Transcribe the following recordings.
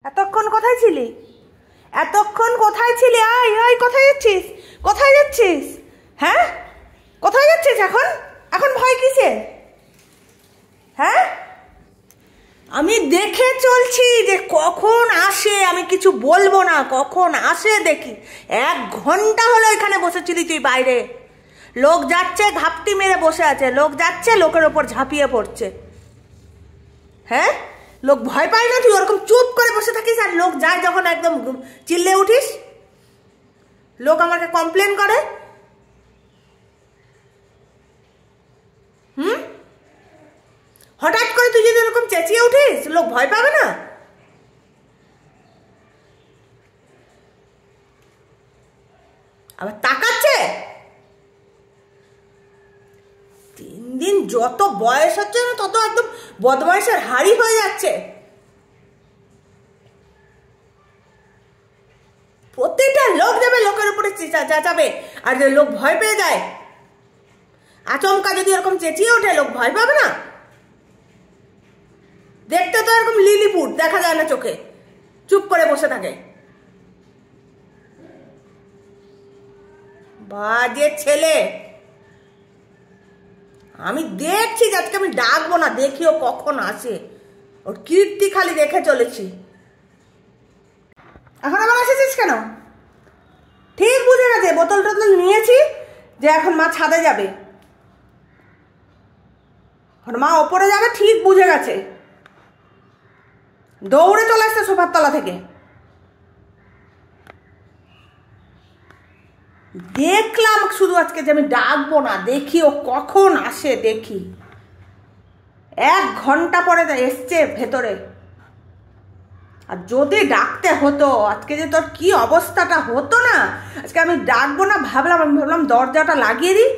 এতক্ষণ কোথায় ছিলি? এতক্ষণ কোথায় ছিলি? আয় আয়, কোথায় যাচ্ছিস? কোথায় যাচ্ছিস? হ্যাঁ, কোথায় যাচ্ছিস এখন? এখন ভয় কিসে? হ্যাঁ, আমি দেখে চলছি যে কখন আসে। আমি কিছু বলবো না, কখন আসে দেখি। 1 ঘন্টা হলো এখানে বসেছিলি তুই বাইরে। লোক যাচ্ছে, ঘাপটি মেরে বসে আছে। লোক যাচ্ছে, লোকের ওপর ঝাঁপিয়ে পড়ছে। হ্যাঁ, লোক ভয় পায় না? তুই ওরকম চুপ করে বসে থাকিস, আর লোক যায় যখন একদম চিল্লে উঠিস। লোক আমাকে কমপ্লেন করে। হঠাৎ করে তুই যদি এরকম চেঁচিয়ে উঠিস, লোক ভয় পাবে না? আবার তাকাচ্ছে। 3 দিন যত বয়স হচ্ছে না, তত একদম বদমাইশের হাড়ি হয়ে যাচ্ছে। প্রত্যেকটা লোক যাবে, লোকের উপরে চেঁচাবে, আর যে লোক ভয় পেয়ে যায়। আচমকা যদি এরকম চেঁচিয়ে ওঠে, লোক ভয় পাবে না? দেখতে তো এরকম লিলিপুট, দেখা যায় না চোখে, চুপ করে বসে থাকে। বাজে ছেলে। আমি দেখছি যে আজকে আমি ডাকবো না, দেখিও কখন আসে। ওর কীর্তি খালি দেখে চলেছি। এখন আবার এসেছিস কেন? ঠিক বুঝে গেছে, বোতল টোতল নিয়েছি যে এখন মা ছাদে যাবে, এখন মা ওপরে যাবে, ঠিক বুঝে গেছে। দৌড়ে চলে আসছে সোফার তলা থেকে। দেখলাম শুধু আজকে যে আমি ডাকবো না, দেখি ও কখন আসে দেখি। 1 ঘন্টা পরে এসছে ভেতরে। আর যদি ডাকতে হতো, আজকে যে তোর কি অবস্থাটা হতো না। আজকে আমি ডাকবো না ভাবলাম, আমি ভাবলাম দরজাটা লাগিয়ে দিই,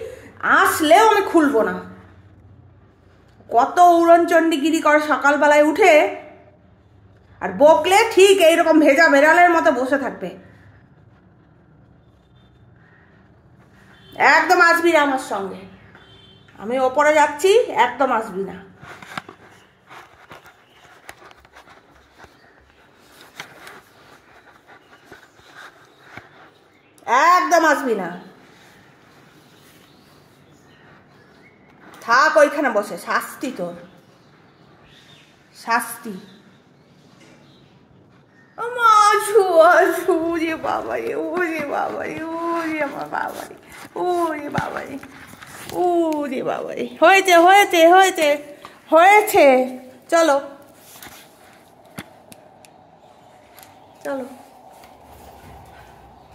আসলেও আমি খুলবো না। কত উড়নচণ্ডীগিরি করে সকালবেলায় উঠে, আর বকলে ঠিক এইরকম ভেজা বেড়ালের মতো বসে থাকবে। একদম আসবি না আমার সঙ্গে, আমি ওপরে যাচ্ছি, একদম আসবি না। একদম আসবি না, থাক ওইখানে বসে। শাস্তি তোর, শাস্তি। ওরে বাবা রে, ওরে বাবা রে, ওরে আমার বাবা রে, ওরে বাবা রে, ওরে বাবা রে। হয়েছে হয়েছে হয়েছে হয়েছে, চলো চলো।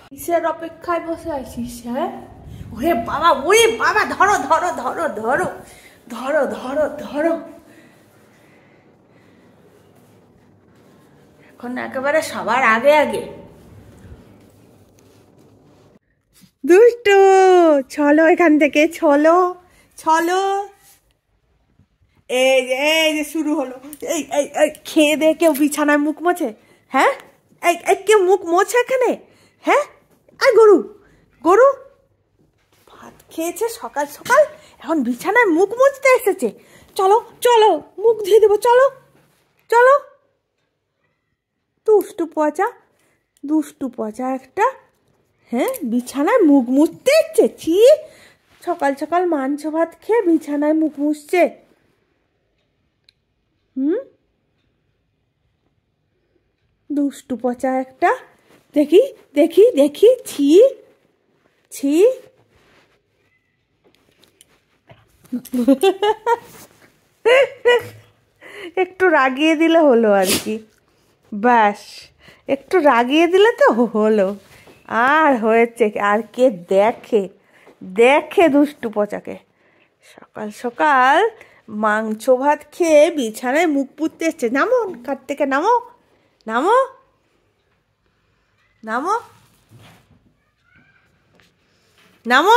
কিসের অপেক্ষায় বসে আছিস? হ্যাঁ, ওরে বাবা, ওরে বাবা, ধরো ধরো ধরো ধরো ধরো ধরো ধরো। এখন একেবারে সবার আগে আগে। দুষ্টু, চলো এখান থেকে, চলো চলো। এই যে শুরু হলো। এই এই এই, খেয়ে দে কেউ বিছানায় মুখ মোছে? হ্যাঁ, এই এই, কেউ মুখ মোছে এখানে? হ্যাঁ, আর গরু গরু ভাত খেয়েছে সকাল সকাল, এখন বিছানায় মুখ মুছতে এসেছে। চলো চলো, মুখ ধুয়ে দেবো, চলো চলো। দুষ্টু পচা, দুষ্টু পচা একটা। হ্যাঁ, বিছানায় মুখ মুছতে ইচ্ছে। ছি, সকাল সকাল মাংস ভাত খেয়ে বিছানায় মুখ মুছছে। দুষ্টু পচা একটা। দেখি দেখি দেখি, ছি ছি। একটু রাগিয়ে দিলে হলো আর কি, ব্যাস। একটু রাগিয়ে দিলে তো হলো। আর হয়েছে, আর কে দেখে? দেখে দুষ্টু পচাকে। সকাল সকাল মাংস ভাত খেয়ে বিছানায় মুখ পুঁততে এসছে। নামো কার থেকে, নামো নামো নামো নামো।